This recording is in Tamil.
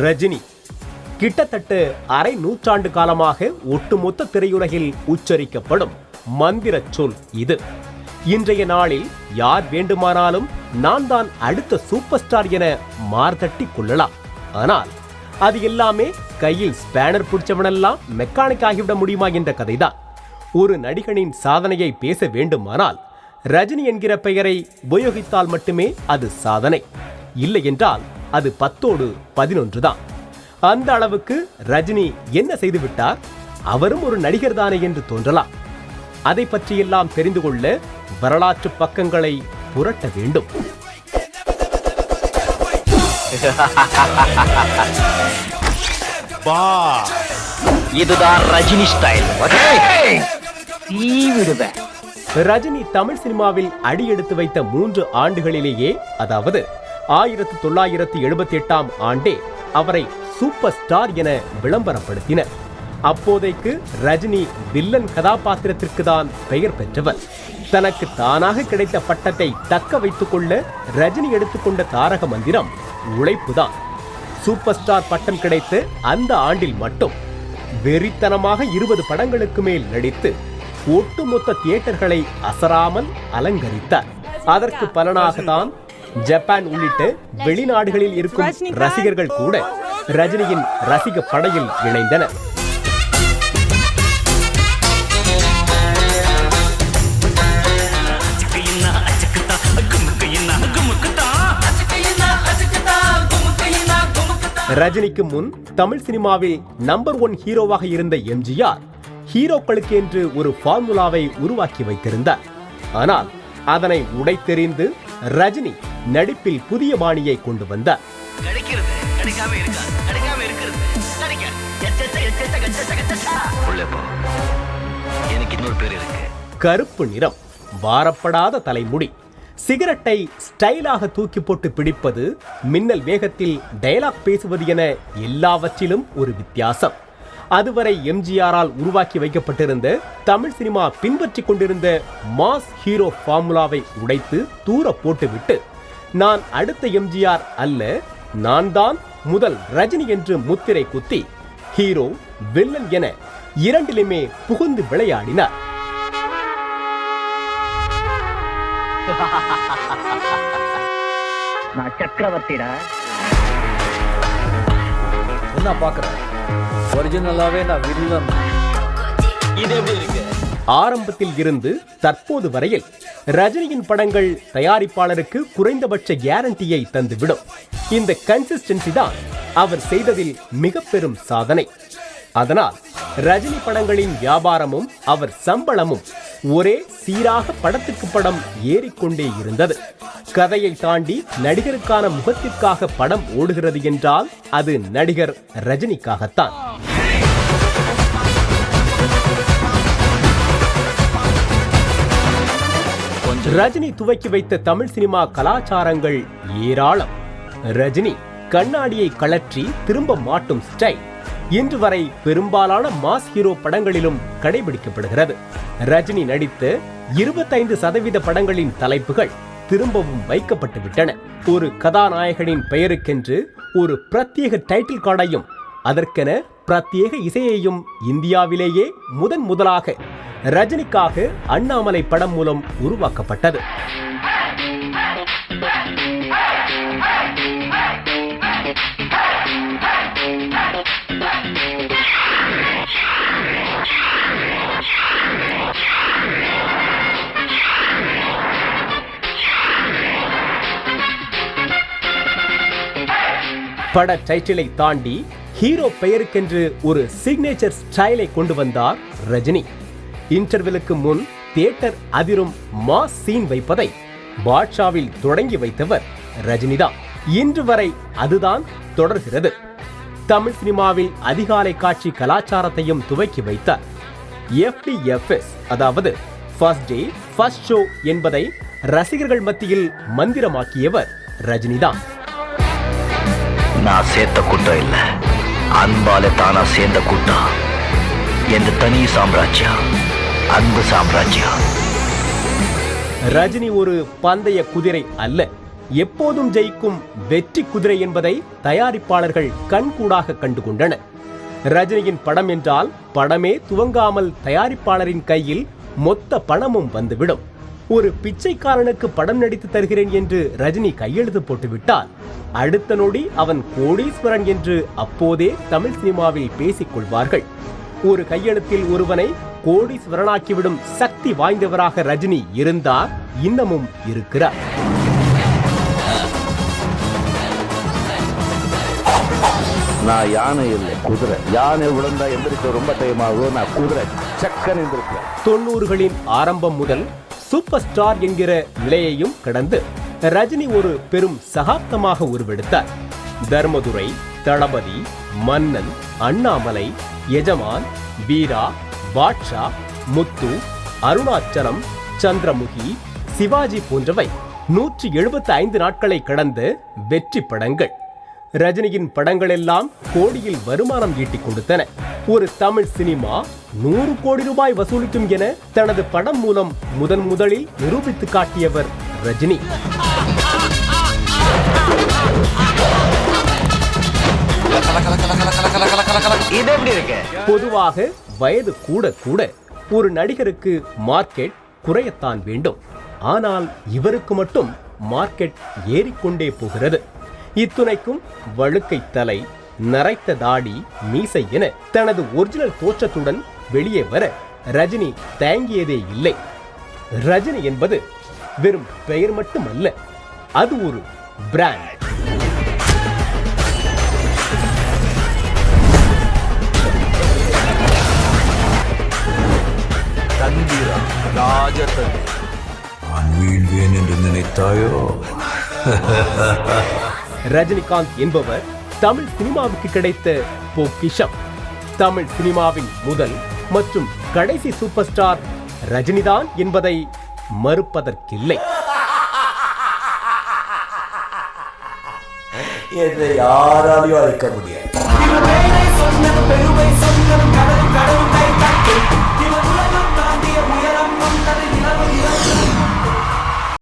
ரஜினி கிட்டத்தட்ட அரை நூற்றாண்டு காலமாக ஒட்டுமொத்த திரையுலகில் உச்சரிக்கப்படும் மந்திர சொல் இது. இன்றைய நாளில் யார் வேண்டுமானாலும் நான் தான் அடுத்த சூப்பர் ஸ்டார் என மார்தட்டி கொள்ளலாம். ஆனால் அது எல்லாமே கையில் ஸ்பேனர் பிடிச்சவனெல்லாம் மெக்கானிக் ஆகிவிட முடியுமா என்ற கதைதான். ஒரு நடிகனின் சாதனையை பேச வேண்டுமானால் ரஜினி என்கிற பெயரை உபயோகித்தால் மட்டுமே அது சாதனை. இல்லை என்றால் அது 10ஓடு 11 தான். அந்த அளவுக்கு ரஜினி என்ன செய்துவிட்டார்? அவரும் ஒரு நடிகர் தானே என்று தோன்றலாம். அதை பற்றியெல்லாம் தெரிந்து கொள்ள வரலாற்று பக்கங்களை புரட்ட வேண்டும். இதுதான் ரஜினி ஸ்டைல். ரஜினி தமிழ் சினிமாவில் அடியெடுத்து வைத்த 3 ஆண்டுகளிலேயே, அதாவது 1978ஆம் ஆண்டே அவரை சூப்பர் ஸ்டார் என விளம்பரப்படுத்தினர். அப்போதைக்கு ரஜினி வில்லன் கதாபாத்திரத்திற்கு தான் பெயர் பெற்றவர். தனக்கு தானாக கிடைத்த பட்டத்தை தக்க வைத்துக் கொள்ள ரஜினி எடுத்துக்கொண்ட தாரக மந்திரம் உழைப்புதான். சூப்பர் ஸ்டார் பட்டம் கிடைத்த அந்த ஆண்டில் மட்டும் வெறித்தனமாக 20 படங்களுக்கு மேல் நடித்து ஒட்டுமொத்த தியேட்டர்களை அசராமல் அலங்கரித்தார். அதற்கு பலனாக தான் ஜப்பான் உள்ளிட்ட வெளிநாடுகளில் இருக்கும் ரசிகர்கள் கூட ரஜினியின் ரசிக படையில் இணைந்தனர். ரஜினிக்கு முன் தமிழ் சினிமாவில் நம்பர் 1 ஹீரோவாக இருந்த எம்ஜிஆர் ஹீரோக்களுக்கு என்று ஒரு ஃபார்முலாவை உருவாக்கி வைத்திருந்தார். ஆனால் அதனை உடைத்தெறிந்து ரஜினி நடிப்பில் புதிய பாணியை கொண்டு வந்தார். கருப்பு நிறம், வாரப்படாத தலைமுடி, சிகரெட்டை ஸ்டைலாக தூக்கி போட்டு பிடிப்பது, மின்னல் வேகத்தில் டயலாக் பேசுவது என எல்லாவற்றிலும் ஒரு வித்தியாசம். அதுவரை எம்ஜிஆரால் உருவாக்கி வைக்கப்பட்டிருந்த தமிழ் சினிமா பின்பற்றி கொண்டிருந்த மாஸ் ஹீரோ ஃபார்முலாவை உடைத்து தூர போட்டுவிட்டு, நான் அடுத்த எம்ஜிஆர் அல்ல, நான் தான் முதல் ரஜினி என்று முத்திரை குத்தி ஹீரோ வில்லன் என இரண்டிலுமே புகுந்து விளையாடினார். நான் சக்கரவர்த்திடா. என்ன பாக்குறேன்? ஒரிஜினலாவே நான் வில்லன். இது எப்படி இருக்கு? ஆரம்பத்தில் இருந்து தற்போது வரையில் ரஜினியின் படங்கள் தயாரிப்பாளருக்கு குறைந்தபட்ச கேரண்டியை தந்துவிடும். இந்த கன்சிஸ்டன்சி தான் அவர் செய்ததில் மிக பெரும் சாதனை. அதனால் ரஜினி படங்களின் வியாபாரமும் அவர் சம்பளமும் ஒரே சீராக படத்துக்கு படம் ஏறிக்கொண்டே இருந்தது. கதையை தாண்டி நடிகருக்கான முகத்திற்காக படம் ஓடுகிறது என்றால் அது நடிகர் ரஜினிக்காகத்தான். ரஜினி துவக்கி வைத்த தமிழ் சினிமா கலாச்சாரங்கள் ஏராளம். ரஜினி கண்ணாடியை கழற்றி திரும்ப மாட்டும் ஸ்டைல் இன்று வரை பெரும்பாலான மாஸ் ஹீரோ படங்களிலும் கடைபிடிக்கப்படுகிறது. ரஜினி நடித்த 25% படங்களின் தலைப்புகள் திரும்பவும் வைக்கப்பட்டு விட்டன. ஒரு கதாநாயகனின் பெயருக்கென்று ஒரு பிரத்யேக டைட்டில் கார்டையும் அதற்கென பிரத்யேக இசையையும் இந்தியாவிலேயே முதலாக ரஜினிக்காக அண்ணாமலை படம் மூலம் உருவாக்கப்பட்டது. பட டைட்டிலை தாண்டி ஹீரோ பெயருக்கென்று ஒரு சிக்னேச்சர் ஸ்டைலை கொண்டு வந்தார் ரஜினி. இன்டர்வெலுக்கு முன் தியேட்டர் அதிரும் மாஸ் சீன் வைப்பதை பாட்ஷாவில் தொடங்கி வைத்தவர் ரஜினிதான். இன்று வரை அதுதான் தொடர்கிறது. தமிழ் சினிமாவில் அதிகாலை காட்சி கலாச்சாரத்தையும் துவக்கி வைத்தார். FDFS, அதாவது ஃபர்ஸ்ட் டே ஃபர்ஸ்ட் ஷோ என்பதை ரசிகர்கள் மத்தியில் மந்திரமாக்கியவர் ரஜினிதான். நான் சேர்த்த கூட்டம் இல்ல, அன்பால தானா சேர்ந்த கூட்டம். எந்த தனி சாம்ராஜ்யம், அன்பு சாம்ராஜ்யம். ரஜினி ஒரு பந்தய குதிரை அல்ல, எப்போதும் ஜெயிக்கும் வெற்றி குதிரை என்பதை தயாரிப்பாளர்கள் கண்கூடாக கண்டுகொண்டனர். ரஜினியின் படம் என்றால் படமே துவங்காமல் தயாரிப்பாளரின் கையில் மொத்த பணமும் வந்துவிடும். ஒரு பிச்சைக்காரனுக்கு படம் நடித்து தருகிறேன் என்று ரஜினி கையெழுத்து போட்டுவிட்டால் அடுத்த நொடி அவன் கோடீஸ்வரன் என்று அப்போதே தமிழ் சினிமாவில் பேசிக் கொள்வார்கள். ஒரு கையெழுத்தில் ஒருவனை கோடீஸ்வரனாக்கிவிடும் சக்தி வாய்ந்தவராக ரஜினி இருந்தார், இன்னமும் இருக்கிறார். நான் யானை இல்லை, குதிரை. யானை விழுந்தா எந்திரிக்க ரொம்ப டைம் ஆகும், நான் குதிரை சக்கன் எந்திருக்கேன். 90களின் ஆரம்பம் முதல் சூப்பர் ஸ்டார் என்கிற நிலையையும் கடந்து ரஜினி ஒரு பெரும் சகாப்தமாக உருவெடுத்தார். தர்மதுரை, தளபதி, மன்னன், அண்ணாமலை, எஜமான், வீரா, பாட்ஷா, முத்து, அருணாச்சலம், சந்திரமுகி, சிவாஜி போன்றவை 175 நாட்களை கடந்த வெற்றி படங்கள். ரஜினியின் படங்கள் எல்லாம் கோடியில் வருமானம் ஈட்டிக் கொடுத்தன. ஒரு தமிழ் சினிமா 100 கோடி ரூபாய் வசூலிக்கும் என தனது படம் மூலம் முதலில் நிரூபித்து காட்டியவர் ரஜினி. பொதுவாக வயது கூட கூட ஒரு நடிகருக்கு மார்க்கெட் குறையத்தான் வேண்டும். ஆனால் இவருக்கு மட்டும் மார்க்கெட் ஏறிக்கொண்டே போகிறது. இத்துணைக்கும் வழுக்கை தலை, நரைத்த தாடி, மீசை என தனது ஒரிஜினல் தோற்றத்துடன் வெளியே வர ரஜினி தயங்கியதே இல்லை. ரஜினி என்பது வெறும் பெயர் மட்டுமல்ல, அது ஒரு பிராண்ட். என்று நினைத்தாயோ? ரஜினிகாந்த் என்பவர் தமிழ் சினிமாவுக்கு கிடைத்த பொக்கிஷம். தமிழ் சினிமாவின் முதல் மற்றும் கடைசி சூப்பர் ஸ்டார் ரஜினிதான் என்பதை மறுப்பதற்கில்லை. இதை யாராலையும் அழிக்க முடியாது.